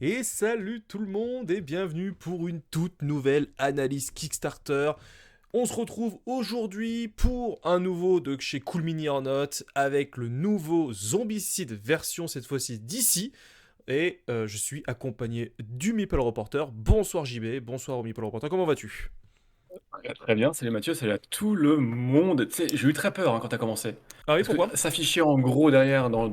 Et salut tout le monde et bienvenue pour une toute nouvelle analyse Kickstarter. On se retrouve aujourd'hui pour un nouveau de chez Cool Mini or Not avec le nouveau Zombicide version cette fois-ci d'ici. Et je suis accompagné du Meeple Reporter. Bonsoir JB, bonsoir au Meeple Reporter, comment vas-tu? Très bien, salut Mathieu, salut à tout le monde. Tu sais, j'ai eu très peur quand tu as commencé. Ah oui, Parce que pourquoi? s'affichait en gros derrière dans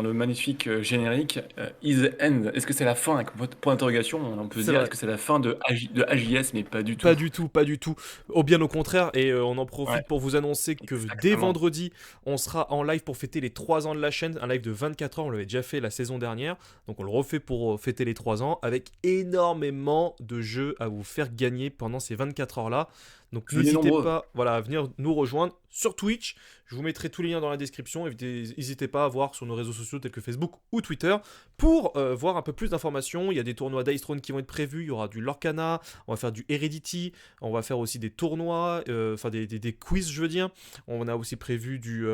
le magnifique générique, is the end. Est-ce que c'est la fin avec point d'interrogation? On peut se C'est dire, est-ce vrai. que c'est la fin de AJS, mais pas du Pas tout. du tout, pas du tout. Au bien au contraire, et on en Ouais, profite pour vous annoncer que dès exactement. vendredi, on sera en live pour fêter les 3 ans de la chaîne, un live de 24 heures, on l'avait déjà fait la saison dernière, donc on le refait pour fêter les 3 ans, avec énormément de jeux à vous faire gagner pendant ces 24 heures-là. Donc Venez n'hésitez nombreux. pas voilà, à venir nous rejoindre sur Twitch, je vous mettrai tous les liens dans la description, n'hésitez pas à voir sur nos réseaux sociaux tels que Facebook ou Twitter, pour voir un peu plus d'informations. Il y a des tournois d'Ice Throne qui vont être prévus, il y aura du Lorcana, on va faire du Heredity, on va faire aussi des tournois, enfin des quiz, je veux dire. On a aussi prévu du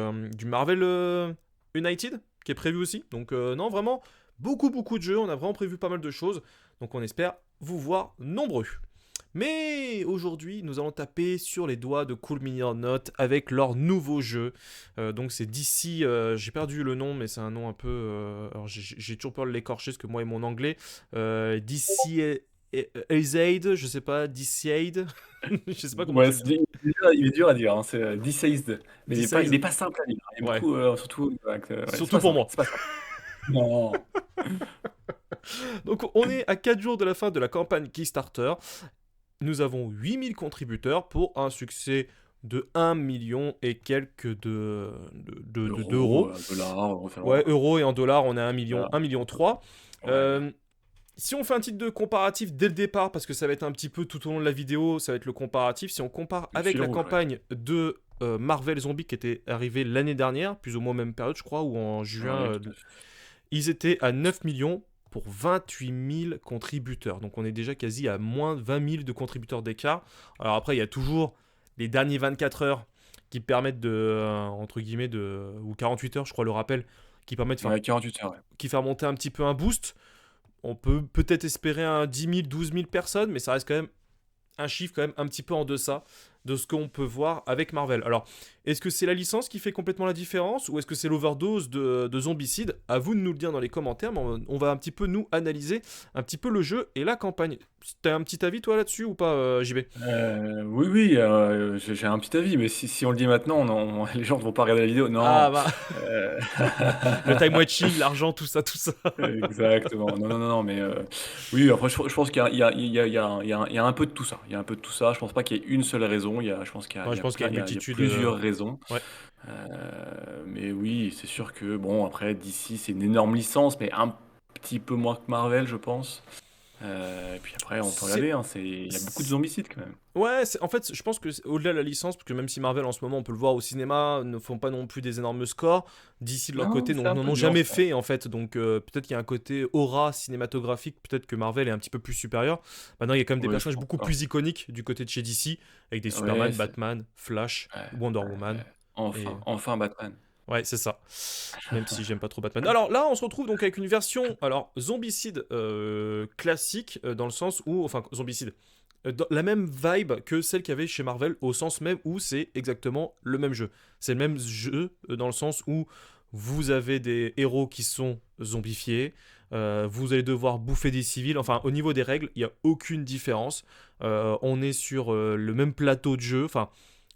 Marvel United, qui est prévu aussi. Donc, non, vraiment, beaucoup de jeux. On a vraiment prévu pas mal de choses. Donc, on espère vous voir nombreux. Mais aujourd'hui, nous allons taper sur les doigts de Cool Mini or Not avec leur nouveau jeu. Donc c'est d'ici, j'ai perdu le nom, mais c'est un nom un peu. Alors j'ai toujours peur de l'écorcher parce que moi et mon anglais. DC Aid, je sais pas, DC Aid, je sais pas comment Ouais, tu le dis. il est dur à dire, hein, c'est Deceased. Mais DC il est Aid, pas simple à lire. Il est ouais. beaucoup, surtout, ouais, c'est Surtout pas pour simple, moi. c'est pas simple. Non. Donc on est à 4 jours de la fin de la campagne Kickstarter. Nous avons 8000 contributeurs pour un succès de 1 million et quelques Euros, d'euros. dollars, Ouais, enfin, euros et en dollars, on est à 1 million, voilà. 1 million 3. Ouais. Euh, Si on fait un titre de comparatif dès le départ, parce que ça va être un petit peu tout au long de la vidéo, ça va être le comparatif. Si on compare Le avec fil la rouge, ouais. campagne de Marvel Zombie qui était arrivée l'année dernière, plus ou moins même période, je crois, ou en juin, Ouais, tout à fait. ils étaient à 9 millions pour 28 000 contributeurs. Donc on est déjà quasi à moins de 20 000 de contributeurs d'écart. Alors après, il y a toujours les derniers 24 heures qui permettent de, entre guillemets, ou 48 heures, je crois, le rappel, qui permettent de faire, Ouais, 48 heures, ouais. qui fait monter un petit peu un boost. On peut peut-être espérer un 10 000, 12 000 personnes, mais ça reste quand même un chiffre quand même un petit peu en deçà de ce qu'on peut voir avec Marvel. Alors, est-ce que c'est la licence qui fait complètement la différence ou est-ce que c'est l'overdose de zombicide? À vous de nous le dire dans les commentaires, mais on va un petit peu nous analyser un petit peu le jeu et la campagne. T'as un petit avis toi là-dessus ou pas, JB? Oui, oui, j'ai un petit avis, mais si on le dit maintenant, les gens ne vont pas regarder la vidéo. Ah Non. bah, Euh, le time watching, l'argent, tout ça, tout ça. Exactement. Non, non, non, non, mais oui, après, je pense qu'il y a, il y a un peu de tout ça. Il y a un peu de tout ça. Je pense pas qu'il y ait une seule raison. Je pense qu'il y a, Ouais, je pense qu'il y a une il y a multitude. plusieurs raisons. Ouais. Mais oui, c'est sûr que, bon, après, DC, c'est une énorme licence, mais un petit peu moins que Marvel, je pense. Et puis après, on peut C'est. regarder, hein, il y a beaucoup de zombicides quand même. Ouais, en fait, je pense que au-delà de la licence, parce que même si Marvel en ce moment, on peut le voir au cinéma, ne font pas non plus des énormes scores, d'ici de leur Non, côté, c'est un n'en peu ont dur en jamais ce moment. fait en fait. Donc peut-être qu'il y a un côté aura cinématographique, peut-être que Marvel est un petit peu plus supérieur. Maintenant, il y a quand même des Oui, je personnages pense beaucoup pas. plus iconiques du côté de chez DC, avec des Ouais, Superman, Batman, Flash, ouais, Wonder ouais, Woman. ouais. Enfin, Et enfin Batman. ouais, c'est ça. Même si j'aime pas trop Batman. Alors là, on se retrouve donc avec une version, alors zombicide classique, dans le sens où, enfin zombicide, la même vibe que celle qu'il y avait chez Marvel, au sens même où c'est exactement le même jeu. C'est le même jeu dans le sens où vous avez des héros qui sont zombifiés, vous allez devoir bouffer des civils. Enfin, au niveau des règles, il n'y a aucune différence. On est sur le même plateau de jeu. Enfin,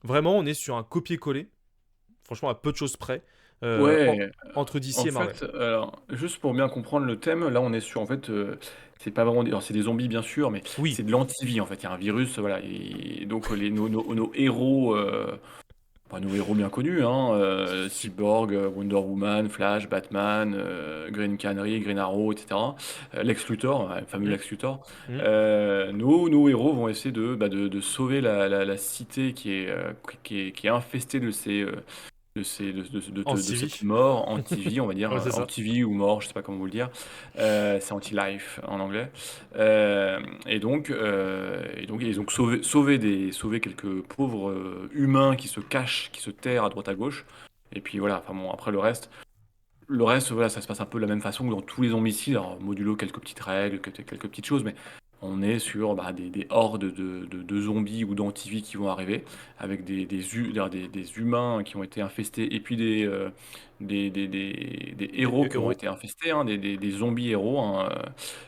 vraiment, on est sur un copier-coller. Franchement, à peu de choses près. Ouais, Entre DC en et Marvel. fait, alors, juste pour bien comprendre le thème, là, on est sur, en fait, c'est pas vraiment alors c'est des zombies, bien sûr, mais Oui. c'est de l'antivie, en fait. Il y a un virus, voilà, et donc nos héros, bah, nos héros bien connus, hein, Cyborg, Wonder Woman, Flash, Batman, Green Canary, Green Arrow, et cetera, Lex Luthor, ouais, le fameux Mm, Lex Luthor. mm. Nos héros vont essayer de sauver la cité qui est infestée de cette Anti-vie. mort, anti-vie, on va dire, Ouais, c'est ça. anti-vie ou mort, je sais pas comment vous le dire. C'est anti-life en anglais. Et donc sauver quelques pauvres humains qui se cachent, qui se terrent à droite à gauche. Et puis voilà, enfin bon, après le reste. le reste, voilà, ça se passe un peu de la même façon que dans tous les zombicides, alors modulo quelques petites règles, quelques petites choses, mais on est sur des hordes de zombies ou d'antivies qui vont arriver, avec des humains qui ont été infestés, et puis des héros qui ont Héros. été infestés, hein, des zombies héros, hein.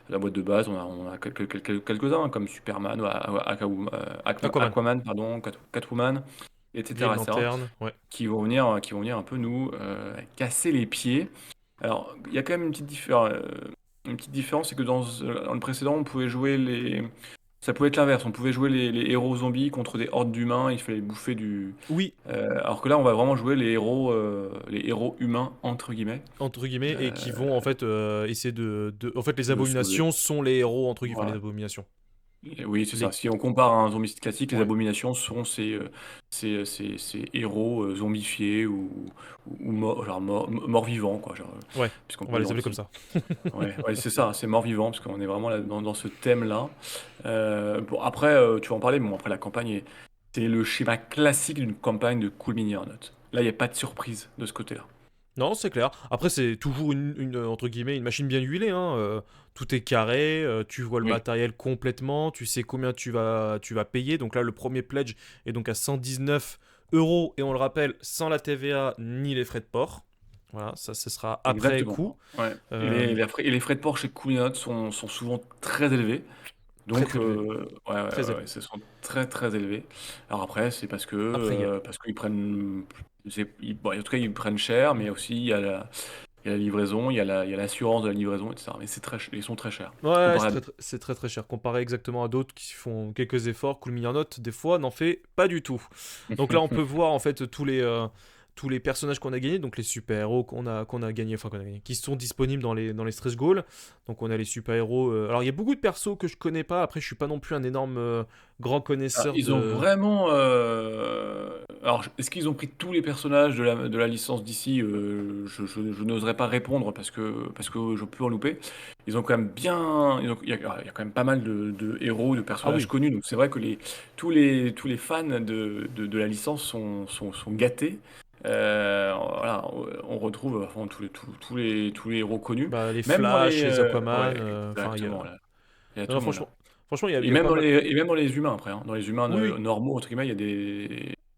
La boîte de base, on a quelques-uns, hein, comme Superman, ou Aquaman. Aquaman, pardon, Catwoman, Green etc., etc., Lantern, ouais. qui vont venir un peu nous casser les pieds. Alors, il y a quand même une petite différence, c'est que dans le précédent, on pouvait jouer ça pouvait être l'inverse, on pouvait jouer les héros zombies contre des hordes d'humains, il fallait bouffer du... Oui, alors que là, on va vraiment jouer les héros humains, entre guillemets. entre guillemets, et qui Euh, vont en fait essayer En fait, les de sauver. abominations sont les héros, entre guillemets, enfin les Voilà. abominations. Oui, c'est ça. Les... Si on compare à un zombicide classique, les Ouais, abominations sont ces héros zombifiés ou morts-vivants, quoi. Genre, ouais, puisqu'on on va peut les appeler comme aussi. ça. Ouais, ouais, c'est ça, c'est mort-vivant, parce qu'on est vraiment là, dans ce thème-là. Bon, après, tu vas en parler, mais bon, après, la campagne, c'est le schéma classique d'une campagne de Cool Mini Earnest. Là, il n'y a pas de surprise de ce côté-là. Non, c'est clair. Après, c'est toujours entre guillemets, une machine bien huilée, hein. Tout est carré, tu vois le Oui, matériel complètement, tu sais combien tu vas payer. Donc là, le premier pledge est donc à 119 euros, et on le rappelle, sans la TVA ni les frais de port. Voilà, ça, ce sera après coup. exactement. Ouais. Et Euh, les frais de port chez Cool Mini Earnest sont souvent très élevés. Très Donc, très élevé. ouais, ouais, Très ouais, élevé. ouais, ce sont très très élevés. Alors après, c'est Après, parce qu'ils prennent, bon, en tout cas, ils prennent cher, mais aussi il y a la livraison, il y a l'assurance de la livraison, etc. Mais ils sont très chers, ouais, comparé à c'est très très cher. Comparé exactement à d'autres qui font quelques efforts, Cool Mini Note, des fois, n'en fait pas du tout. Donc là, on peut voir en fait tous les personnages qu'on a gagnés, donc les super-héros qu'on a gagnés, enfin qu'on a gagnés, qui sont disponibles dans les stretch goals. Donc on a les super-héros. Alors il y a beaucoup de persos que je connais pas, après je suis pas non plus un énorme grand Ah, connaisseur ils ont de... vraiment. Alors, est-ce qu'ils ont pris tous les personnages de la licence d'ici? Je n'oserais pas répondre parce que je peux en louper. Ils ont quand même bien. Il y a quand même pas mal de héros, de Ah personnages oui, connus. Donc, c'est vrai que tous les fans de la licence sont gâtés. Voilà, on retrouve enfin, tous les héros connus. bah les Même dans Flash, les Ouais, Aquaman, enfin il y a... exactement. Là. Il y a Non, tout non, le monde là. franchement, il y a, il Et y a même pas dans mal... les, et même dans les humains après, hein. Dans les humains Oui, oui. normaux, entre guillemets,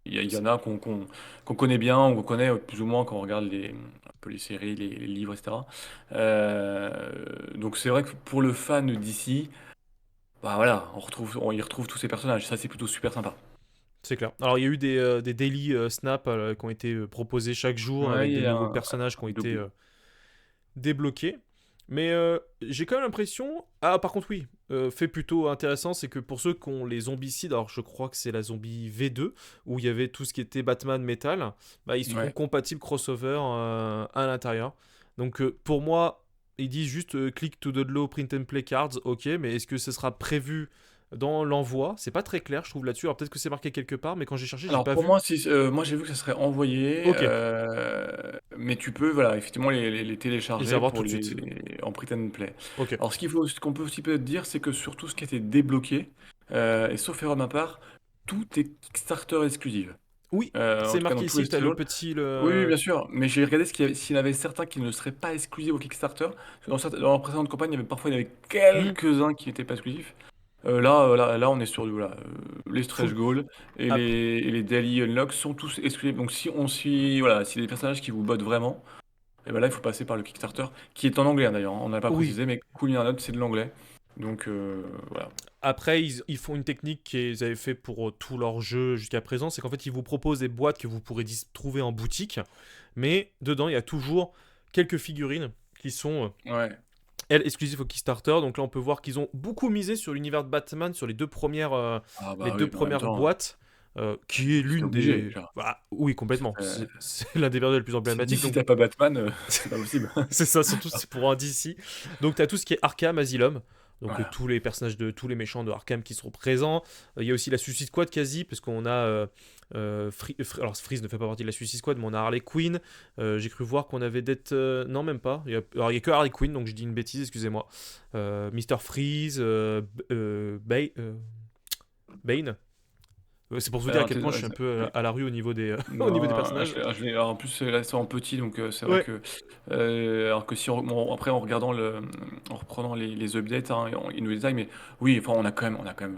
il y en a qu'on connaît bien, ou qu'on connaît plus ou moins quand on regarde un peu les séries, les livres, etc. Euh, donc c'est vrai que pour le fan d'ici, bah voilà, on y retrouve tous ces personnages. Ça, c'est plutôt super sympa. C'est clair. Alors, il y a eu des daily snap qui ont été proposés chaque jour Ouais, avec il des y a nouveaux personnages qui ont été double. débloqués. Mais j'ai quand même l'impression. Ah, par contre, oui, fait plutôt intéressant, c'est que pour ceux qui ont les zombicides, alors je crois que c'est la zombie V2, où il y avait tout ce qui était Batman Metal, bah, ils seront Ouais. compatibles crossover à l'intérieur. Donc, pour moi, ils disent juste click to download print and play cards, ok, mais est-ce que ce sera prévu dans l'envoi? C'est pas très clair, je trouve là-dessus. Alors peut-être que c'est marqué quelque part, mais quand j'ai cherché, j'ai Alors pas pour vu. moi, moi j'ai vu que ça serait envoyé, Ok, mais tu peux voilà, effectivement les les télécharger avoir tout de suite. en print and play. Ok. Alors ce qu'on peut aussi peut-être dire, c'est que sur tout ce qui a été débloqué, et sauf erreur de ma part, tout est Kickstarter exclusive. Oui, En c'est tout cas dans marqué tous ici les que t'as le studios. petit... Oui, oui, bien sûr, mais j'ai regardé s'il y en avait certains qui ne seraient pas exclusifs au Kickstarter. Parce que dans la précédente campagne, il y avait Hmm, quelques-uns qui n'étaient pas exclusifs. Là, on est sur voilà, les stretch full. goals et Ap- les daily unlocks sont tous exclusifs. Donc si on suit, voilà, si les personnages qui vous bottent vraiment, et ben là, il faut passer par le Kickstarter, qui est en anglais, hein, d'ailleurs, hein. On n'a pas oui. précisé, mais Cool Note, c'est de l'anglais. Donc voilà. Après, ils font une technique qu'ils avaient fait pour tous leurs jeux jusqu'à présent, c'est qu'en fait, ils vous proposent des boîtes que vous pourrez trouver en boutique, mais dedans, il y a toujours quelques figurines qui sont, Ouais. elles, exclusives au Kickstarter. Donc là, on peut voir qu'ils ont beaucoup misé sur l'univers de Batman, sur Ah les bah deux oui, mais en même premières temps, boîtes, qui est c'est l'une obligé. des... Genre, Bah, oui, complètement. euh, C'est l'un des persos les plus si emblématiques, d'ici donc t'as pas Batman, c'est pas possible. c'est ça, surtout c'est pour un DC. Donc t'as tout ce qui est Arkham Asylum. Donc Voilà. tous les personnages de tous les méchants de Arkham qui seront présents. Il y a aussi la Suicide Squad quasi, parce qu'on a alors Freeze ne fait pas partie de la Suicide Squad, mais on a Harley Quinn. J'ai cru voir qu'on avait d'être non même pas. Alors il y a que Harley Quinn, donc je dis une bêtise, excusez-moi. Mister Freeze, Bane. C'est pour vous dire à Alors, quel point je suis un peu à la rue au niveau des, au niveau des non, personnages. alors, en plus, là, c'est en petit, donc c'est vrai Ouais. que. Alors que si bon, après, en reprenant les updates, hein, ils nous détaillent, mais oui, enfin, on a quand même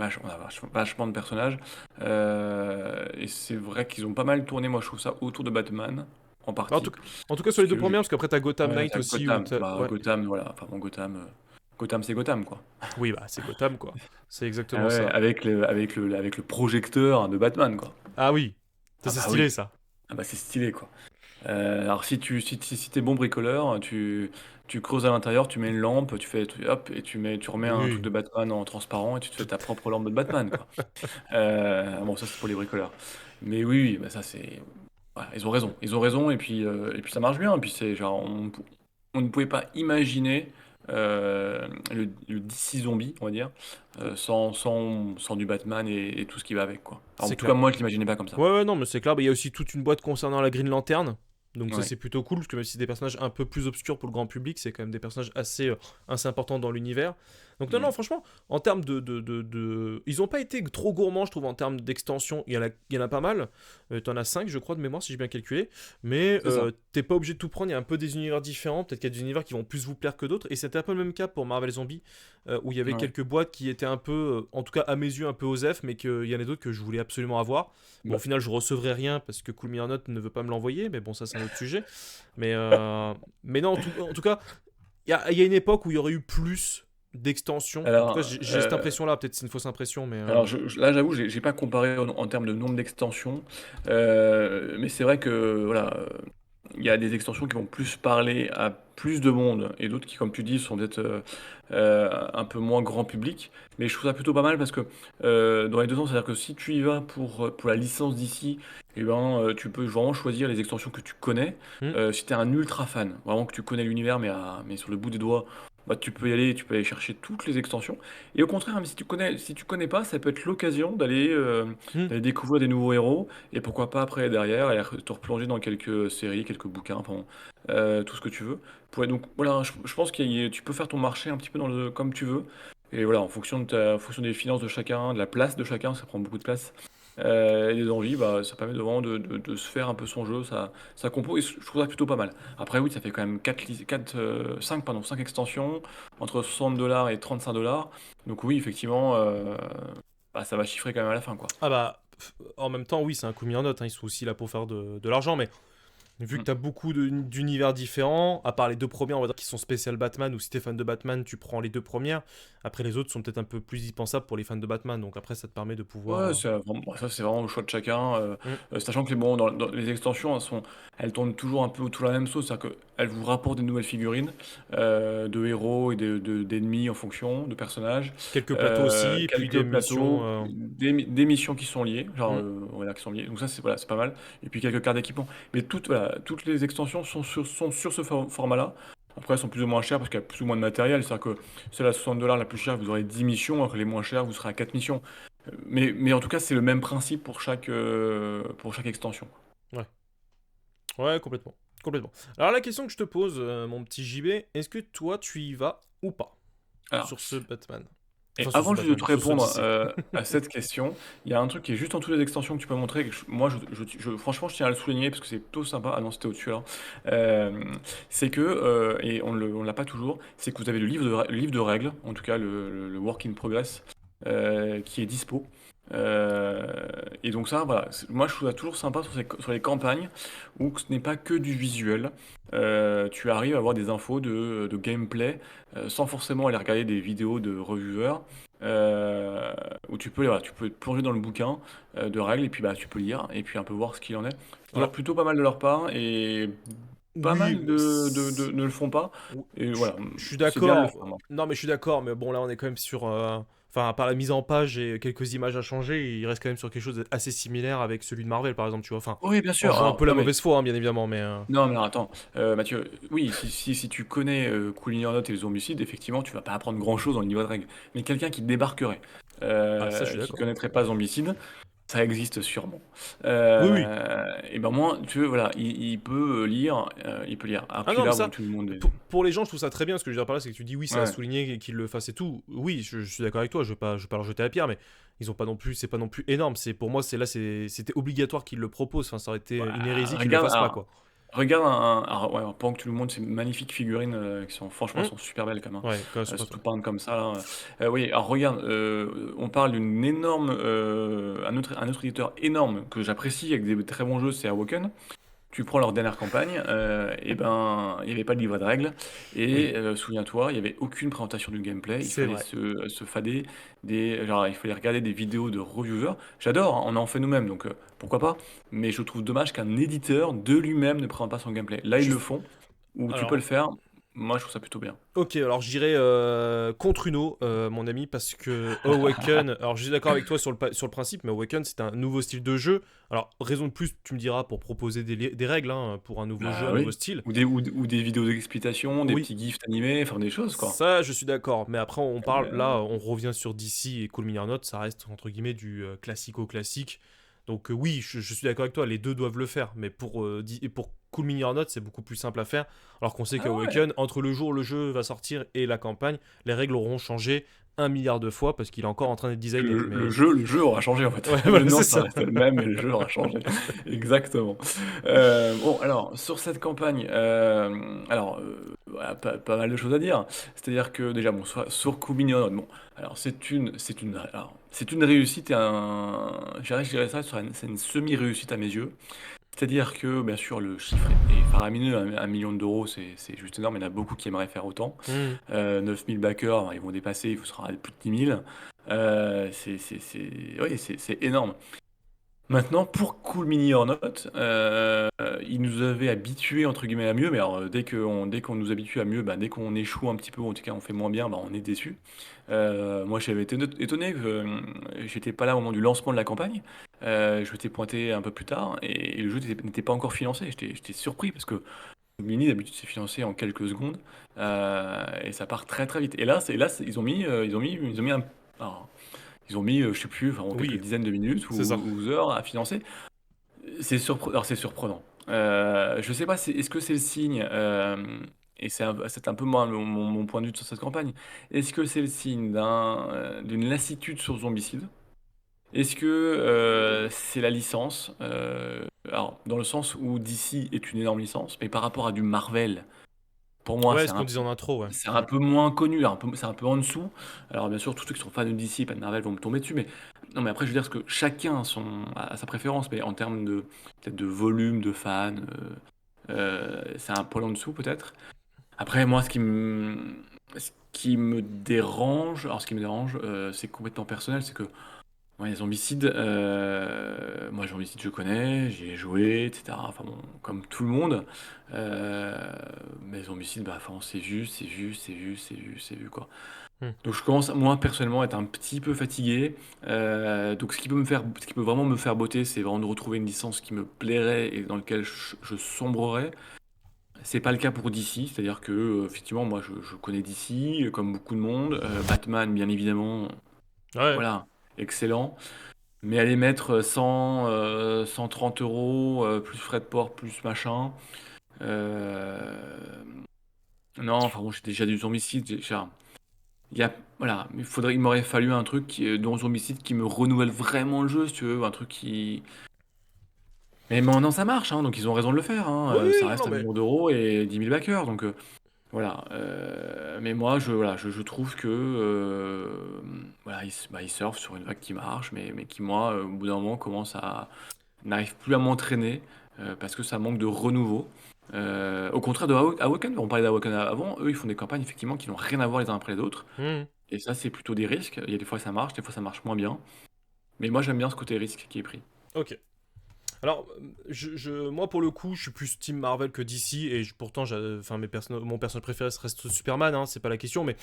vachement de personnages. Et c'est vrai qu'ils ont pas mal tourné, moi, je trouve ça autour de Batman, en Bah, partie. en tout cas, sur Parce les deux que, premières, parce qu'après, t'as Gotham ouais, Knight t'as aussi, où Gotham. t'as... Bah, Ouais. Gotham, voilà. Enfin, bon, Gotham, c'est Gotham, quoi. Oui, bah, c'est Gotham, quoi. C'est Ah exactement ouais, ça. avec le projecteur de Batman, quoi. Ah oui, ça Ah c'est bah stylé, oui. ça. Ah bah c'est stylé, quoi. Alors si t'es bon bricoleur, tu creuses à l'intérieur, tu mets une lampe, hop, et tu remets un truc Oui. de Batman en transparent et tu te fais ta propre lampe de Batman, quoi. Bon, ça c'est pour les bricoleurs. Mais oui, oui, bah ça c'est. Voilà, ils ont raison, et puis ça marche bien. Et puis c'est genre, on ne pouvait pas imaginer le DC zombie, on va dire, sans du Batman et tout ce qui va avec, quoi. Alors, en C'est tout cas, clair. moi je l'imaginais pas comme ça. Ouais, ouais, non, mais c'est clair. Bah, il y a aussi toute une boîte concernant la Green Lantern. Donc ça Ouais. c'est plutôt cool, parce que même si c'est des personnages un peu plus obscurs pour le grand public, c'est quand même des personnages assez importants dans l'univers. Donc non, non, Mm. franchement, en termes Ils ont pas été trop gourmands, je trouve, en termes d'extension. Il y en a pas mal. T'en as 5, je crois, de mémoire, si j'ai bien calculé. Mais C'est ça. t'es pas obligé de tout prendre, il y a un peu des univers différents. Peut-être qu'il y a des univers qui vont plus vous plaire que d'autres. Et c'était un peu le même cas pour Marvel Zombie, où il y avait Ouais. quelques boîtes qui étaient un peu, en tout cas à mes yeux, un peu osef, mais qu'il y en a d'autres que je voulais absolument avoir. Bon, au Bah, final, je recevrai rien parce que Cool Me or Not ne veut pas me l'envoyer, mais bon, ça, c'est un autre sujet. Mais non, en tout cas, il y a une époque où il y aurait eu plus d'extensions. En tout cas, alors, j'ai cette impression-là. Peut-être c'est une fausse impression, mais. là, j'avoue, j'ai pas comparé en termes de nombre d'extensions, mais c'est vrai que voilà, il y a des extensions qui vont plus parler à plus de monde et d'autres qui, comme tu dis, sont peut-être un peu moins grand public. Mais je trouve ça plutôt pas mal parce que dans les deux sens, c'est-à-dire que si tu y vas pour la licence d'ici, eh ben, tu peux vraiment choisir les extensions que tu connais. Hmm, Si tu es un ultra fan, vraiment que tu connais l'univers, mais sur le bout des doigts, bah, tu peux aller chercher toutes les extensions. Et au contraire, même si tu connais pas, ça peut être l'occasion d'aller hmm. d'aller découvrir des nouveaux héros. Et pourquoi pas après, derrière, aller te replonger dans quelques séries, quelques bouquins, enfin, tout ce que tu veux. Donc voilà, je pense que tu peux faire ton marché un petit peu comme tu veux. Et voilà, en fonction des finances de chacun, de la place de chacun, ça prend beaucoup de place. Et des envies, bah, ça permet de, vraiment de se faire un peu son jeu, ça compose, et je trouve ça plutôt pas mal. Après, oui, ça fait quand même 5 extensions, entre 60 $ et 35 $. Donc oui, effectivement, bah, ça va chiffrer quand même à la fin, quoi. Ah bah, en même temps, oui, c'est un coup mis en note, hein. Ils sont aussi là pour faire de l'argent, mais vu que Mm. tu as beaucoup d'univers différents, à part les deux premières, on va dire, qui sont spéciales Batman, ou si t'es fan de Batman, tu prends les deux premières. Après, les autres sont peut-être un peu plus dispensables pour les fans de Batman. Donc après, ça te permet de Ouais, pouvoir. ça c'est vraiment le choix de chacun. Hmm. Sachant que dans les extensions, elles tournent toujours un peu autour de la même chose, c'est-à-dire qu'elles vous rapportent des nouvelles figurines de héros et d'ennemis en fonction, de personnages, Quelques plateaux aussi, et puis des quelques missions. plateaux, des missions qui sont liées, genre Hmm. on va dire qui sont liées. Donc ça c'est voilà, c'est pas mal. Et puis quelques cartes d'équipement. Mais toutes les extensions sont sur ce format-là. Après, elles sont plus ou moins chères parce qu'il y a plus ou moins de matériel. C'est-à-dire que celle à 60 $ la plus chère, vous aurez 10 missions, alors que les moins chères, vous serez à 4 missions. Mais en tout cas, c'est le même principe pour chaque extension. Ouais. Ouais, complètement. Complètement. Alors la question que je te pose, mon petit JB, est-ce que toi tu y vas ou pas Alors, sur ce Batman? et Enfin, sur ce avant juste de Batman, te sur ce répondre DC. à cette question, il y a un truc qui est juste en dessous des extensions que tu peux montrer. Moi, franchement, je tiens à le souligner parce que c'est plutôt sympa. Ah non, c'était au-dessus là. Euh, c'est que, et on l'a pas toujours, c'est que vous avez le livre de règles, en tout cas le work in progress, qui est dispo. Et donc ça, voilà, moi je trouve ça toujours sympa sur les campagnes où ce n'est pas que du visuel. Tu arrives à avoir des infos de gameplay sans forcément aller regarder des vidéos de reviewers. Où voilà, tu peux te plonger dans le bouquin de règles et puis bah, tu peux lire et puis un peu voir ce qu'il en est. Je trouve ça Alors, plutôt pas mal de leur part et pas oui, mal ne le font pas. Et je voilà, je suis c'est bien de le d'accord. faire, moi. Non, mais je suis d'accord, mais bon, là on est quand même sur. Enfin, à part la mise en page et quelques images à changer, il reste quand même sur quelque chose d'assez similaire avec celui de Marvel, par exemple, tu vois. Enfin, Oui, bien en sûr. jouant un Alors, peu la non, mais mauvaise foi, hein, bien évidemment, mais. non, mais alors, attends, Mathieu, oui, si tu connais Cool Note et les zombicides, effectivement, tu vas pas apprendre grand-chose dans le niveau de règles. Mais quelqu'un qui débarquerait, Ah, ça, je suis qui d'accord. connaîtrait pas zombicide, Ça existe sûrement. Oui, oui. Et ben moi, tu veux, voilà, il peut lire, il peut lire. Ah Après non, mais là, bon, ça, tout le monde est... pour les gens, je trouve ça très bien. Ce que je veux dire par là, c'est que tu dis oui, c'est à Ouais. souligner qu'ils le fassent et tout. Oui, je suis d'accord avec toi. Je vais pas leur jeter la pierre, mais ils ont pas non plus, c'est pas non plus énorme. C'est pour moi, c'était obligatoire qu'ils le proposent. Enfin, ça aurait été Bah, une hérésie qu'ils le regarde, fassent pas, alors, quoi. regarde alors, ouais, pendant que tout le monde, ces magnifiques figurines qui sont, franchement, Hum sont super belles quand même, hein. Ouais, quand elles sont pas Surtout trop. peintes comme ça, là. Oui, alors regarde, on parle d'une énorme, un autre éditeur énorme que j'apprécie avec des très bons jeux, c'est Awoken. Tu prends leur dernière campagne, et ben, il n'y avait pas de livret de règles. Oui, Et souviens-toi, il n'y avait aucune présentation du gameplay. Il c'est fallait vrai. se fader genre, il fallait regarder des vidéos de reviewers. J'adore, hein, on en fait nous-mêmes, donc pourquoi pas. Mais je trouve dommage qu'un éditeur de lui-même ne présente pas son gameplay. Là, ils Je le suis- font, ou tu peux le Alors, faire. Moi, je trouve ça plutôt bien. ok, alors je dirais contre Uno, mon ami, parce que Awaken, alors je suis d'accord avec toi sur sur le principe, mais Awaken c'est un nouveau style de jeu. Alors, raison de plus, tu me diras, pour proposer des règles hein, pour un nouveau jeu, Bah un nouveau oui. style. Ou des vidéos d'explication, des Oui, petits gifs animés, enfin des choses, quoi. ça je suis d'accord, mais après on parle, Euh, là on revient sur DC et Cool Mini Note, ça reste entre guillemets du classico-classique. Donc oui, je suis d'accord avec toi, les deux doivent le faire, mais pour Cool Mini Note c'est beaucoup plus simple à faire, alors qu'on sait Ah ouais. qu'Awaken, entre le jour où le jeu va sortir et la campagne, les règles auront changé un milliard de fois parce qu'il est encore en train d'être designé. Mais Le jeu aura changé en fait. ouais, Le voilà, nom, c'est ça ça. reste le même, mais le jeu aura changé. Exactement. Bon, alors, sur cette campagne, alors, voilà, pas mal de choses à dire. C'est-à-dire que, déjà, bon, sur Kuminion, bon, alors, c'est une réussite et je dirais ça, c'est une semi-réussite à mes yeux. C'est-à-dire que, bien sûr, le chiffre est faramineux, 1 million d'euros, c'est juste énorme, il y en a beaucoup qui aimeraient faire autant. Hmm. 9000 backers, ils vont dépasser, il sera à plus de 10 000. Oui, c'est énorme. Maintenant, pour Cool Mini or Not, ils nous avaient habitués entre guillemets à mieux, mais alors dès qu'on nous habitue à mieux, bah, dès qu'on échoue un petit peu, ou en tout cas on fait moins bien, bah, on est déçu. Moi j'avais été étonné que j'étais pas là au moment du lancement de la campagne. Je m'étais pointé un peu plus tard et le jeu n'était pas encore financé. J'étais surpris parce que Cool Mini d'habitude c'est financé en quelques secondes et ça part très très vite. Et là, ils ont mis alors, ils ont mis, je sais plus, enfin, quelques Oui, dizaines de minutes c'est ça. ou heures à financer. Alors c'est surprenant. Je sais pas, est-ce que c'est le signe, et c'est un peu mon point de vue sur cette campagne. Est-ce que c'est le signe d'une lassitude sur Zombicide? Est-ce que c'est la licence? Alors, dans le sens où DC est une énorme licence, mais par rapport à du Marvel, pour moi, Ouais, ce qu'on disait en intro, ouais. c'est un peu moins connu, c'est un peu en dessous. Alors bien sûr, tous ceux qui sont fans de DC, pas de Marvel, vont me tomber dessus, mais non, mais après, je veux dire que chacun a sa préférence, mais en termes de peut-être de volume de fans, c'est un poil en dessous peut-être. Après, moi, ce qui me dérange, c'est complètement personnel, c'est que ouais, Zombicide, moi Zombicide je connais, j'y ai joué, etc. Enfin bon, comme tout le monde. Euh, mais Zombicide, bah, enfin, c'est vu, quoi. Hmm. Donc je commence, moi personnellement, à être un petit peu fatigué. Donc ce qui peut vraiment me faire botter, c'est vraiment de retrouver une licence qui me plairait et dans laquelle je sombrerais. C'est pas le cas pour DC, c'est-à-dire que effectivement, moi je connais DC, comme beaucoup de monde. Batman, bien évidemment, Ouais. voilà, excellent. Mais aller mettre 130 euros, plus frais de port, plus machin. euh, Non, enfin bon, j'ai déjà du Zombicide. Il y a, voilà, il m'aurait fallu un truc dont Zombicide qui me renouvelle vraiment le jeu, si tu veux, un truc qui. Mais maintenant ça marche, hein, donc ils ont raison de le faire, hein, Oui, ça oui, non, reste non, un mais million d'euros et 10 000 backers, donc voilà. Mais moi, je trouve que voilà, ils surfent sur une vague qui marche, mais qui moi, au bout d'un moment, commence à n'arrive plus à m'entraîner parce que ça manque de renouveau. Au contraire de Awaken, on parlait d'Awaken avant, eux ils font des campagnes effectivement qui n'ont rien à voir les uns après les autres. hmm. Et ça c'est plutôt des risques. Il y a des fois ça marche, des fois ça marche moins bien. Mais moi j'aime bien ce côté risque qui est pris. Ok. Alors, moi pour le coup, je suis plus Team Marvel que DC et pourtant, enfin, mon personnage préféré reste Superman, hein, c'est pas la question, mais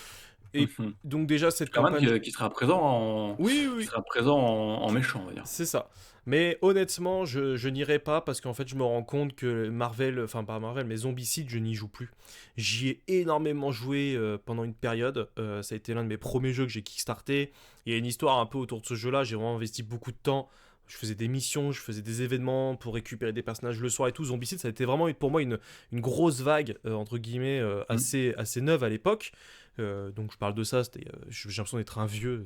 et donc déjà cette Superman campagne, qui sera présent oui, oui, qui oui, sera présent en méchant, on va dire. c'est ça. Mais honnêtement, je n'irai pas parce qu'en fait, je me rends compte que Marvel, enfin pas Marvel, mais Zombicide, je n'y joue plus. J'y ai énormément joué pendant une période. Ça a été l'un de mes premiers jeux que j'ai kickstarté. Il y a une histoire un peu autour de ce jeu-là. J'ai vraiment investi beaucoup de temps. Je faisais des missions, je faisais des événements pour récupérer des personnages le soir et tout. Zombicide, ça a été vraiment pour moi une grosse vague, entre guillemets, Mm. assez neuve à l'époque. Donc je parle de ça, j'ai l'impression d'être un vieux,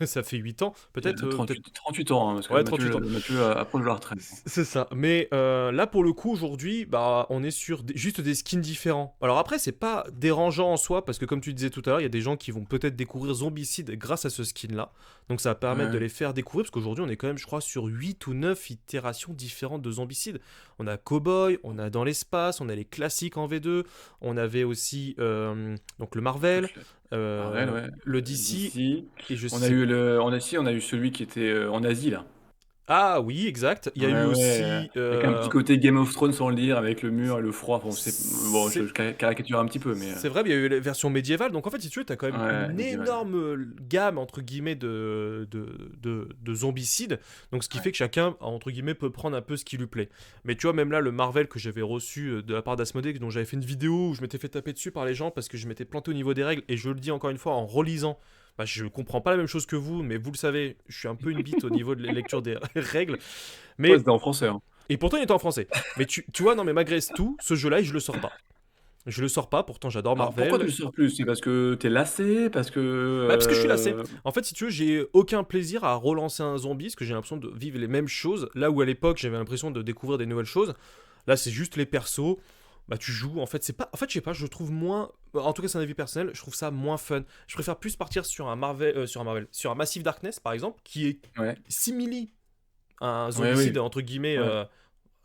ça fait 8 ans, peut-être. Peut-être 38 ans, hein, parce que ouais, 38 ans. Mathieu approche de la retraite. C'est ça. Mais là, pour le coup, aujourd'hui, bah, on est sur juste des skins différents. Alors après, c'est pas dérangeant en soi, parce que comme tu disais tout à l'heure, il y a des gens qui vont peut-être découvrir Zombicide grâce à ce skin-là. Donc ça va permettre de Ouais. les faire découvrir, parce qu'aujourd'hui, on est quand même, je crois, sur 8 ou 9 itérations différentes de Zombicide. On a Cowboy, on a dans l'espace, on a les classiques en V2, on avait aussi donc le Marvel, Toute Marvel, ouais. le DC, DC. et je On a sais. eu on a eu celui qui était en Asie, là. Ah oui, exact. Il y a eu Ouais, ouais, aussi. avec un petit côté Game of Thrones sans le dire, avec le mur et le froid. Bon, bon, C'est caricature un petit peu, mais C'est vrai, mais il y a eu la version médiévale, donc en fait, si tu veux, t'as quand même ouais, une médiéval. énorme gamme, entre guillemets, de zombicides, donc ce qui Ouais. fait que chacun, entre guillemets, peut prendre un peu ce qui lui plaît. Mais tu vois, même là, le Marvel que j'avais reçu de la part d'Asmodée, dont j'avais fait une vidéo où je m'étais fait taper dessus par les gens parce que je m'étais planté au niveau des règles, et je le dis encore une fois, en relisant, bah, je comprends pas la même chose que vous, mais vous le savez, je suis un peu une bite au niveau de la lecture des règles, Ouais, mais... c'était en français, hein. Et pourtant, il était en français. Mais tu vois, non, mais malgré tout, ce jeu-là, je le sors pas. Je le sors pas, pourtant j'adore Alors, pourquoi tu Marvel. le sors plus? C'est parce que t'es lassé? Parce que... Bah, parce que je suis lassé. En fait, si tu veux, j'ai aucun plaisir à relancer un zombie, parce que j'ai l'impression de vivre les mêmes choses. Là où à l'époque, j'avais l'impression de découvrir des nouvelles choses. Là, c'est juste les persos. Bah, tu joues. En fait, c'est pas. En fait, je sais pas, je trouve moins. En tout cas, c'est un avis personnel, je trouve ça moins fun. Je préfère plus partir sur un Marvel. Sur un Massive Darkness, par exemple, qui est Ouais, simili à un ouais, oui, zombicide, entre guillemets. ouais.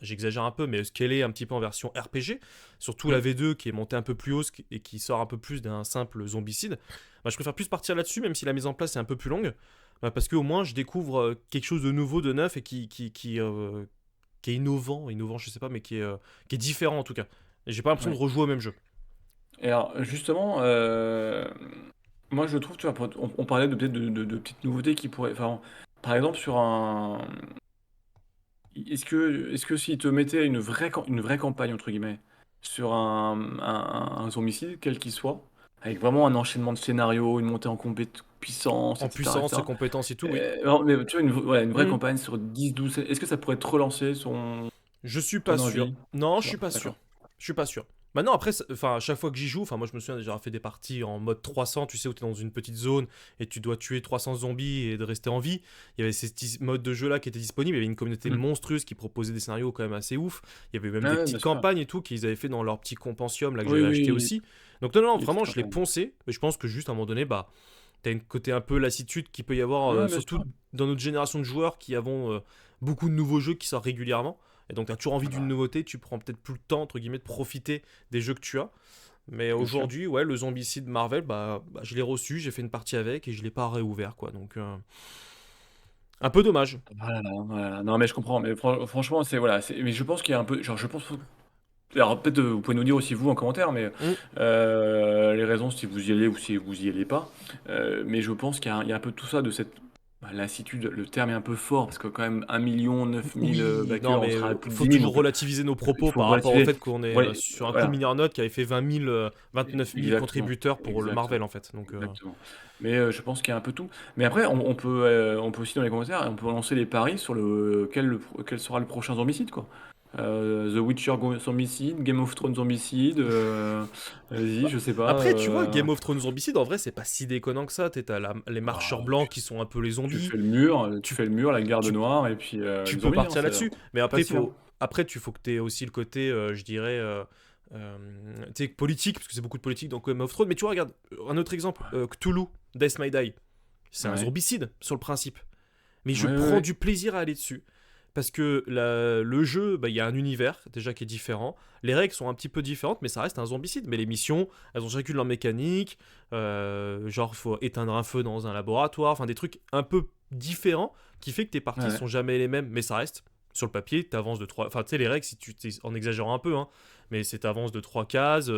J'exagère un peu, mais scalé un petit peu en version RPG, surtout la Mm. V2 qui est montée un peu plus haut et qui sort un peu plus d'un simple zombicide, bah, je préfère plus partir là-dessus, même si la mise en place est un peu plus longue, bah, parce qu'au moins je découvre quelque chose de nouveau, de neuf et qui est innovant je sais pas, mais qui est différent en tout cas. Et j'ai pas l'impression de Ouais. rejouer au même jeu. Et alors, justement, moi je trouve, tu vois, on parlait de peut-être de petites nouveautés qui pourraient... Enfin, par exemple, sur un... Est-ce que s'ils te mettaient une vraie campagne, entre guillemets, sur un zombicide, quel qu'il soit, avec vraiment un enchaînement de scénarios, une montée en puissance, En etc., puissance et etc. compétences et tout, oui. Non, mais tu vois, voilà, une vraie Hmm. campagne sur 10, 12... Est-ce que ça pourrait te relancer Je suis pas ton sûr. envie? Non, je Tu suis vois, pas sûr. d'accord. Je suis pas sûr. Maintenant, après, enfin, à chaque fois que j'y joue, enfin, moi je me souviens déjà fait des parties en mode 300, tu sais, où tu es dans une petite zone et tu dois tuer 300 zombies et de rester en vie. Il y avait ces petits modes de jeu là qui étaient disponibles. Il y avait une communauté Mm. monstrueuse qui proposait des scénarios quand même assez ouf. Il y avait même Ah des ouais, bien petites sûr. campagnes et tout qu'ils avaient fait dans leur petit compensium là que Oui, j'avais acheté oui, aussi. Donc, non, non, les petites vraiment, je l'ai campagnes. poncé. Mais je pense que juste à un moment donné, bah, t'as une côté un peu lassitude qui peut y avoir, Ouais, bien sûr. surtout dans notre génération de joueurs qui avons beaucoup de nouveaux jeux qui sortent régulièrement. Et donc, tu as toujours envie Ah d'une bah, nouveauté, tu prends peut-être plus le temps, entre guillemets, de profiter des jeux que tu as. Mais bien sûr. aujourd'hui, ouais, le Zombicide Marvel, bah, je l'ai reçu, j'ai fait une partie avec et je l'ai pas réouvert, quoi. Donc, un peu dommage. Voilà, voilà. Non, mais je comprends, mais franchement, c'est voilà, mais je pense qu'il y a un peu, genre, je pense. Alors peut-être vous pouvez nous dire aussi vous en commentaire, mais Hmm. les raisons si vous y allez ou si vous y allez pas. Mais je pense qu'il y a un peu tout ça de cette lassitude. Le terme est un peu fort parce que quand même 1 900 000 Oui, non, backers, on mais sera à plus de faut 10 000, toujours donc relativiser nos il propos faut par rapport au relativiser. fait qu'on est Ouais, sur un coup voilà, mineur note qui avait fait 20 000, 29 000 exactement, contributeurs pour le Marvel, exactement, en fait. Donc, exactement. Mais je pense qu'il y a un peu tout. Mais après, on peut aussi dans les commentaires, on peut lancer les paris sur quel sera le prochain zombicide, quoi. The Witcher zombicide, Game of Thrones zombicide, vas-y, bah, je sais pas. après, tu vois, Game of Thrones zombicide, en vrai, c'est pas si déconnant que ça. T'as les marcheurs Bah, blancs qui sont un peu les tu zombies. fais le mur, Tu, la garde tu, noire, et puis tu les peux zombies, hein, partir là-dessus. Mais c'est après, facile, hein. tu faut que tu aies aussi le côté, je dirais, euh, tu sais, politique, parce que c'est beaucoup de politique dans Game of Thrones. Mais tu vois, regarde, un autre exemple, Cthulhu, Death May Die. C'est un Ouais, zombicide sur le principe. Mais je ouais, ouais, prends ouais. du plaisir à aller dessus. Parce que le jeu, bah, il y a un univers déjà qui est différent. Les règles sont un petit peu différentes, mais ça reste un zombicide. Mais les missions, elles ont chacune leur mécanique. Genre, il faut éteindre un feu dans un laboratoire. Enfin, des trucs un peu différents qui fait que tes parties Ouais. sont jamais les mêmes. Mais ça reste sur le papier, tu avances de 3. Enfin, tu sais, les règles, si tu en exagérant un peu, hein, mais c'est t'avances de 3 cases.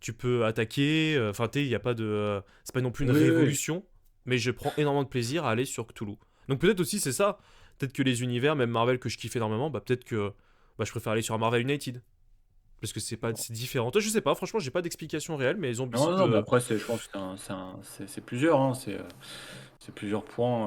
Tu peux attaquer. Enfin, tu sais, il n'y a pas de. C'est pas non plus une Oui, oui, oui. révolution. Mais je prends énormément de plaisir à aller sur Cthulhu. Donc peut-être aussi c'est ça. Peut-être que les univers, même Marvel que je kiffe énormément, bah peut-être que bah, je préfère aller sur un Marvel United. Parce que c'est différent. Toi, je sais pas, franchement, j'ai pas d'explication réelle, mais Non, Zombicide, non, non, mais après, je pense que c'est plusieurs, hein, C'est plusieurs points.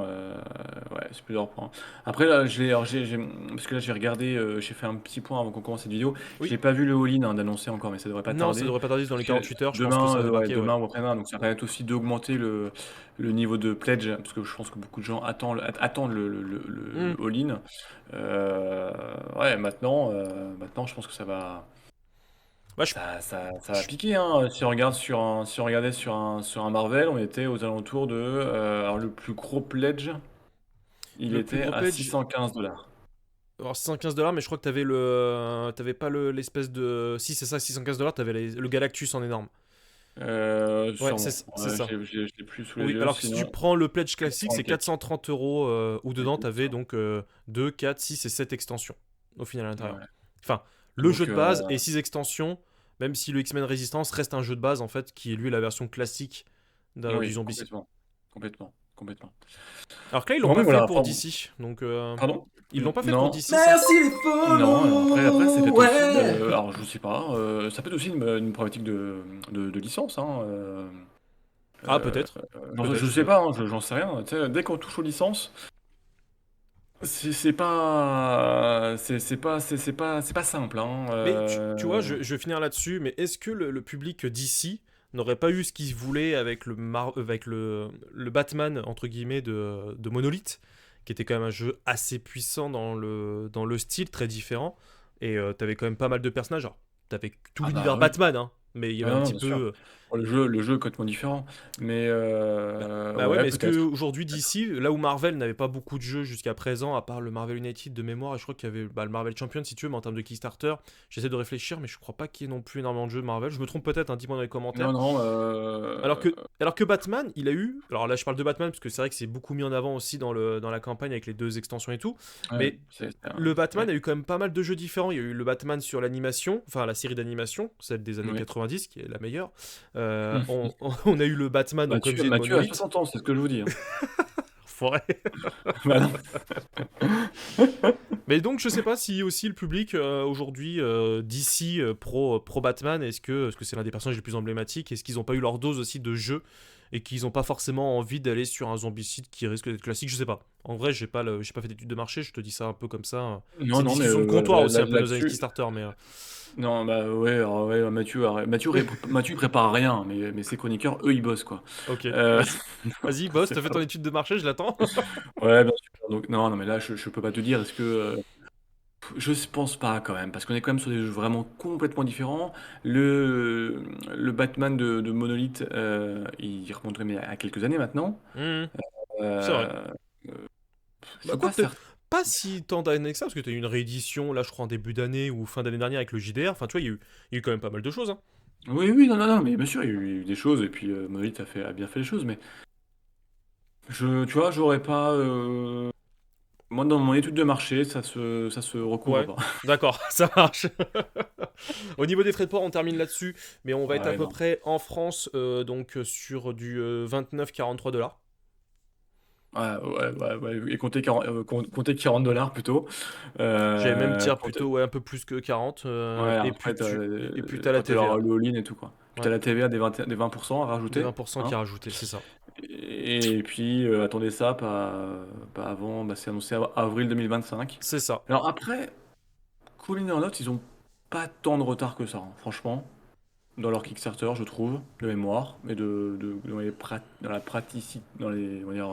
Ouais, c'est plusieurs points. Après, là, parce que là, j'ai regardé, j'ai fait un petit point avant qu'on commence cette vidéo. Oui. J'ai pas vu le all-in d'annoncer encore, mais ça devrait pas Non, ça tarder. devrait pas tarder dans les Parce que 48 heures, je pense que ça demain, va ouais, débarquer, ouais. demain ou après-demain, donc ça va permettre aussi d'augmenter le niveau de pledge, parce que je pense que beaucoup de gens attendent Hmm. le all-in. Ouais, maintenant, je pense que ça va. Bah, Ça va je- piquer, hein. Si on regardait sur un Marvel, on était aux alentours de. Alors, le plus gros pledge, il le plus était gros à pledge, 615 $. alors 615 $, mais je crois que t'avais pas l'espèce de. Si, c'est ça, 615 $, t'avais le Galactus en énorme. Ouais, Sûrement. c'est Ouais, ça. je l'ai plus sous les Oui, yeux, alors que si tu sinon. prends le pledge Je classique, prends le c'est cake. 430 €, où C'est dedans tout t'avais ça. donc 2, 4, 6 et 7 extensions au final à l'intérieur. Ouais. Enfin, le jeu Donc, de base et 6 extensions, même si le X-Men Resistance reste un jeu de base en fait, qui est lui la version classique du oui, Zombicide. complètement. Complètement. Complètement. Alors que là, ils l'ont Non, mais pas fait voilà. pour Enfin, bon. DC, donc Pardon? ils l'ont pas fait pour Non. DC ça. Merci les Non, alors après, c'est follow, peut-être aussi. ouais. Alors, je sais pas. Ça peut être aussi une problématique de licence, hein. Ah, Euh, peut-être, non, peut-être, je je sais sais pas. pas, hein, j'en sais rien. Tu sais, dès qu'on touche aux licences, c'est pas simple, hein. Mais tu vois, je vais finir là-dessus, mais est-ce que le public d'ici n'aurait pas eu ce qu'il voulait avec avec le Batman, entre guillemets, de Monolith, qui était quand même un jeu assez puissant dans le style, très différent, et t'avais quand même pas mal de personnages. Alors, t'avais tout Ah bah l'univers oui. Batman, hein, mais il y avait Ouais, un non, petit bien sûr. peu. Bon, le jeu est complètement différent. Mais Bah ouais, ouais, mais est-ce que peut-être. aujourd'hui d'ici, là où Marvel n'avait pas beaucoup de jeux jusqu'à présent, à part le Marvel United de mémoire, et je crois qu'il y avait le Marvel Champion si tu veux, mais en termes de Kickstarter, j'essaie de réfléchir, mais je crois pas qu'il y ait non plus énormément de jeux Marvel. Je me trompe peut-être, hein, dis-moi dans les commentaires. Non, non. Alors que, alors que Batman, il a eu. Alors là, je parle de Batman parce que c'est vrai que c'est beaucoup mis en avant aussi dans la campagne avec les 2 extensions et tout. Ouais, Mais le Batman ouais. a eu quand même pas mal de jeux différents. Il y a eu le Batman sur l'animation, enfin la série d'animation, celle des années Ouais. 90, qui est la meilleure. On a eu le Batman, donc comme je disais, de Mathieu a Monolith. 60 ans, c'est ce que je vous dis, hein. Forêt. Bah non. Mais donc, je sais pas si aussi le public aujourd'hui d'ici pro Batman, est-ce que c'est l'un des personnages les plus emblématiques? Est-ce qu'ils n'ont pas eu leur dose aussi de jeu et qu'ils n'ont pas forcément envie d'aller sur un zombicide qui risque d'être classique? Je sais pas. En vrai, j'ai pas fait d'études de marché, je te dis ça un peu comme ça. C'est Non, une non, mais discussion de comptoir aussi, un peu nos analyses là-dessus. Kickstarter, mais. Non, bah ouais, alors, ouais, Mathieu, Mathieu, il prépare rien, mais ses chroniqueurs, eux, ils bossent, quoi. Ok, Euh, vas-y. Vas-y, boss, c'est t'as fait pas. ton étude de marché, je l'attends. Ouais, bien sûr. Donc, non, non, mais là, je peux pas te dire, est-ce que. Je pense pas, quand même, parce qu'on est quand même sur des jeux vraiment complètement différents. Le Batman de Monolith, il remonterait mais à quelques années maintenant. Mhm, c'est vrai. Euh, je Bah, suis quoi pas que certain. pas si tant d'années que ça, parce que t'as eu une réédition, là, je crois, en début d'année ou fin d'année dernière avec le JDR. Enfin, tu vois, il y a eu quand même pas mal de choses, hein. Oui, oui, non, non, non, mais bien sûr, il y a eu des choses, et puis Monolith a bien fait les choses, mais tu vois, j'aurais pas. Moi, dans mon étude de marché, ça se recouvre Ouais, pas. d'accord, ça marche. Au niveau des frais de port, on termine là-dessus, mais on va être à Ouais, peu non. près en France, donc sur du 29-43 $. Ouais, ouais, ouais, ouais, et comptez 40 $ plutôt. J'allais même dire Comptez. plutôt ouais, un peu plus que 40, Ouais, et après, puis t'as la quand tu auras TVA. le all-in et tout, quoi. Puis t'as Ouais, la TVA des 20% à des rajouter, 20% qui hein. est rajouté, c'est ça. Et puis, attendez ça, pas avant, bah, c'est annoncé avril 2025. C'est ça. Alors après, Cooling Notes, ils ont pas tant de retard que ça, hein, franchement, dans leur Kickstarter, je trouve, de mémoire, mais dans la praticité, on va dire,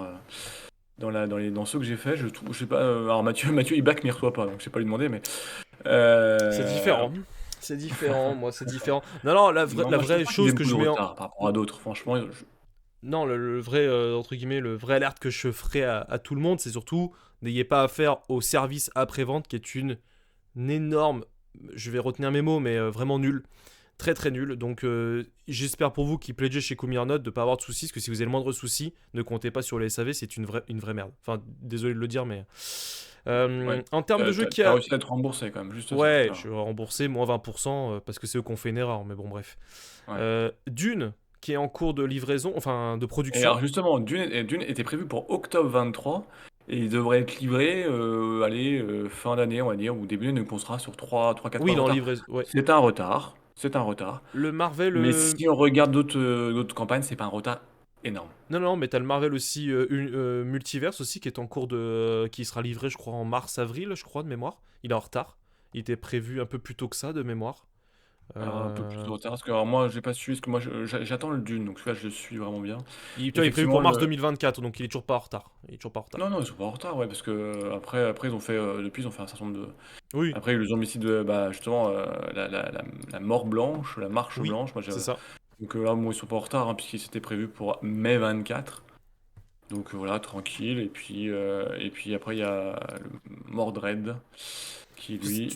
dans ceux que j'ai fait, je trouve, je sais pas, alors Mathieu il back m'y reçoit pas, donc je sais pas lui demander, mais C'est euh, différent. C'est différent, moi c'est différent. Non, non, non, la moi je trouve vraie pas qu'ils chose aient que beaucoup de je mets en. retard par rapport à d'autres, franchement. Non, le vrai, entre guillemets, le vrai alerte que je ferai à tout le monde, c'est surtout n'ayez pas affaire au service après-vente qui est une énorme. Je vais retenir mes mots, mais vraiment nul. Très très nul. Donc j'espère pour vous qui pledgez chez Comirnaute de ne pas avoir de soucis, parce que si vous avez le moindre souci, ne comptez pas sur les SAV, c'est une vraie merde. Enfin, désolé de le dire, mais. Ouais, En termes de jeu qui t'as a. réussi à être remboursé quand même, juste ça, Ouais, ça je va. suis remboursé, moins 20%, parce que c'est eux qui ont fait une erreur, mais bon, bref. Ouais. Dune, qui est en cours de livraison, enfin de Et production. alors justement, Dune était prévu pour octobre 23, et il devrait être livré, allez, fin d'année, on va dire, ou début d'année, donc on sera sur 3-4 Oui, mois de il est en retard. livraison. Ouais. C'est un retard, c'est un retard. Le Marvel. Mais si on regarde d'autres campagnes, c'est pas un retard énorme. Non, non, mais t'as le Marvel aussi, Multiverse aussi, qui est en cours de. Qui sera livré, je crois, en mars-avril, je crois, de mémoire. Il est en retard. Il était prévu un peu plus tôt que ça, de mémoire. Alors un peu plus de Euh, retard, parce que alors moi j'ai pas suivi, parce que moi j'attends le Dune, donc celui-là je le suis vraiment bien. tu vois, il est prévu Effectivement, pour mars 2024, donc il est toujours pas en retard. Il est toujours pas en retard. non, non, ils sont pas en retard, ouais, parce que après ils ont fait, depuis ils ont fait un certain nombre de... Oui, Après il y a eu le zombicide de, bah, justement, la mort blanche, la marche oui, blanche, moi c'est ça. donc là, bon, ils sont pas en retard, hein, puisqu'ils s'étaient prévus pour mai 24. Donc voilà, tranquille. Et puis après, il y a le Mordred qui, Tu, lui,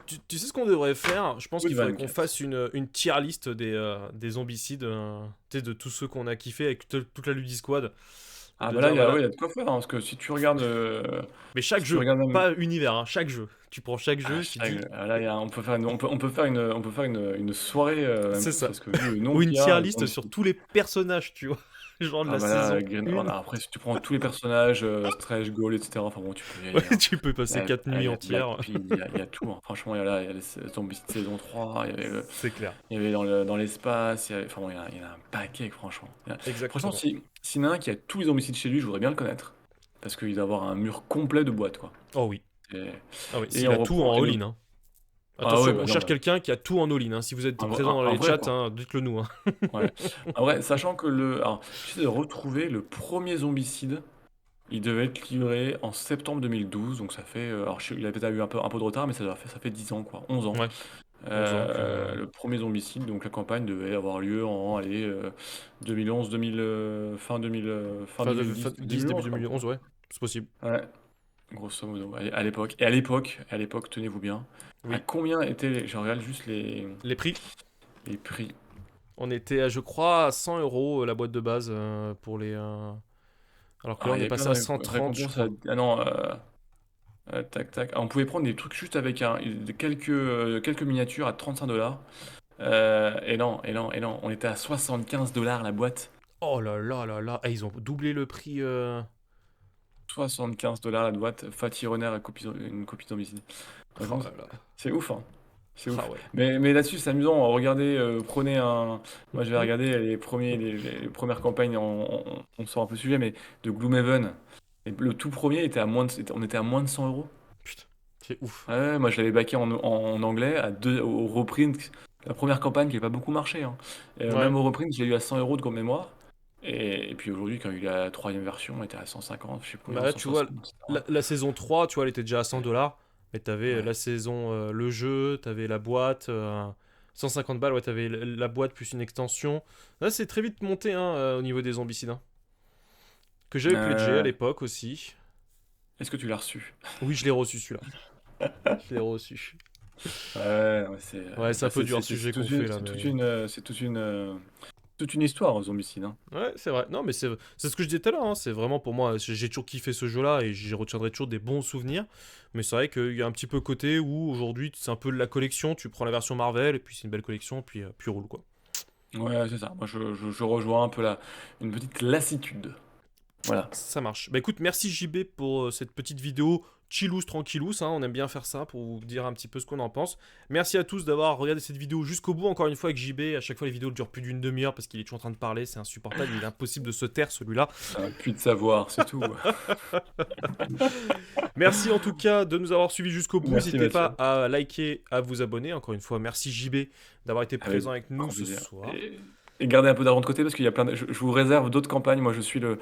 tu- tu sais ce qu'on devrait faire? Je pense août qu'il faudrait qu'on 24. fasse une tier list des zombicides, tu sais, de tous ceux qu'on a kiffé avec toute la Ludie Squad. Ah De bah là, dire, voilà. il y a de quoi faire, hein, parce que si tu regardes, Mais chaque si tu jeu, regardes même... pas univers, hein, chaque jeu. Tu prends chaque Ah, jeu, tu dis, là, on peut faire on peut faire une soirée même c'est plus, ça. parce que vu le nom Ou une qu'il y a, tier les list sur zombicides. tous les personnages, tu vois. Genre de Ah la bah là, saison 1. voilà, après, si tu prends tous les personnages, Stretch, Goal, etc., enfin bon, tu peux y Ouais, aller, hein. tu peux passer 4 nuits entières. Puis il y a tout, hein. Franchement, il y a les zombies de saison 3, C'est clair. il y avait dans l'espace, enfin bon, il y en a un paquet, franchement. Franchement, Exactement. s'il y en a un qui a tous les homicides chez lui, je voudrais bien le connaître. Parce qu'il doit avoir un mur complet de boîtes, quoi. Oh oui. Et, Ah oui, et s'il on a tout reprend. en all-in, hein. Ah ouais, Attention, bah on non, cherche bah, quelqu'un qui a tout en all-in, hein. Si vous êtes présent dans un les vrai, chats, quoi. hein, dites-le nous, hein. Ouais. En vrai, sachant que alors, j'essaie de retrouver le premier zombicide. Il devait être livré en septembre 2012, donc ça fait. Alors, il avait eu un peu de retard, mais ça fait 10 ans, quoi, 11 ans. Ouais, 11 ans que. Le premier zombicide, donc la campagne devait avoir lieu en allez, 2011, 2000, fin Fin 2010, 10, début 2011, quoi. 2011, ouais, c'est possible. Ouais, grosso modo. À l'époque, à l'époque, tenez-vous bien. À Oui. combien étaient, je regarde juste Les prix, les prix. on était, je crois, à 100 euros la boîte de base pour les. Alors que là, Alors, on il y est avait plein passé à de 130, je récompenses. crois. Ah non, tac, tac. Ah, on pouvait prendre des trucs juste avec quelques miniatures à 35 $. Et non, on était à 75 $ la boîte. Oh là là là là. Eh, ils ont doublé le prix. 75 $ la boîte, Fatih Renner, une copie d'homicide. Oh Franchement, là là. c'est ouf, hein. C'est Ah ouf. ouais. Mais là-dessus, c'est amusant. Regardez, prenez un. Moi, je vais regarder les premières campagnes, on sort un peu le sujet, mais de Gloomhaven. Et le tout premier était on était à moins de 100 euros. Putain, c'est ouf. Ouais, ouais, moi, je l'avais backé en anglais, au reprint. La première campagne qui n'a pas beaucoup marché, hein. Même Ouais. au reprint, je l'ai eu à 100 € de grande mémoire. Et puis aujourd'hui, quand il y a eu la troisième version, on était à 150, je sais plus Bah combien, là, tu vois, 160, etc. la saison 3, tu vois, elle était déjà à 100 $. Mais t'avais Ouais. la saison, le jeu, t'avais la boîte, 150 balles, ouais, t'avais la boîte plus une extension. Là, c'est très vite monté hein, au niveau des zombicides, hein. Que j'avais pledgé à Euh, l'époque aussi. Est-ce que tu l'as reçu? Oui, je l'ai reçu celui-là. Je l'ai reçu. Ouais, Ouais, c'est un peu dur le sujet qu'on fait là, mais. c'est toute une histoire, Zombicide, hein. Ouais, c'est vrai. Non, mais c'est ce que je disais tout à l'heure, hein. C'est vraiment pour moi, j'ai toujours kiffé ce jeu-là et j'y retiendrai toujours des bons souvenirs. Mais c'est vrai qu'il y a un petit peu côté où aujourd'hui c'est un peu de la collection. Tu prends la version Marvel et puis c'est une belle collection, puis roule quoi. Ouais, c'est ça. Moi, je rejoins un peu une petite lassitude. Voilà. Ça marche. Bah écoute, merci JB pour cette petite vidéo chillous, tranquillous, hein. On aime bien faire ça pour vous dire un petit peu ce qu'on en pense. Merci à tous d'avoir regardé cette vidéo jusqu'au bout. Encore une fois avec JB, à chaque fois les vidéos durent plus d'une demi-heure parce qu'il est toujours en train de parler, c'est insupportable, il est impossible de se taire celui-là. C'est un puits de savoir, c'est tout. Merci en tout cas de nous avoir suivis jusqu'au bout. Merci, N'hésitez Mathieu. pas à liker, à vous abonner. Encore une fois, merci JB d'avoir été Avec présent avec nous grand ce plaisir. soir. Et gardez un peu d'argent de côté parce qu'il y a je vous réserve d'autres campagnes. Moi,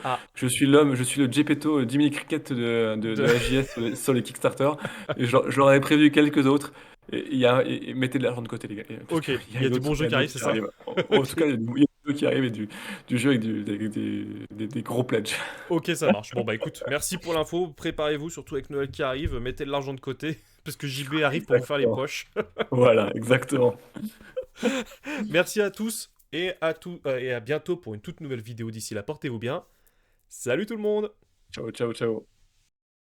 Ah, je suis le Gepetto, 10 000 cricket de de... la JS sur les Kickstarter. Et je leur avais prévu quelques autres. Et mettez de l'argent de côté, les gars. Parce Ok, qu'il il y a du bon jeu qui arrive, c'est ça? arrive. En tout Ok. cas, il y a du jeu qui arrive et du jeu avec des gros pledges. Ok, ça marche. Bon bah écoute, merci pour l'info. Préparez-vous, surtout avec Noël qui arrive. Mettez de l'argent de côté parce que JB arrive pour vous faire les Exactement. poches. Voilà, exactement. Merci à tous et à bientôt pour une toute nouvelle vidéo. D'ici là, portez-vous bien. Salut tout le monde! Ciao, ciao, ciao.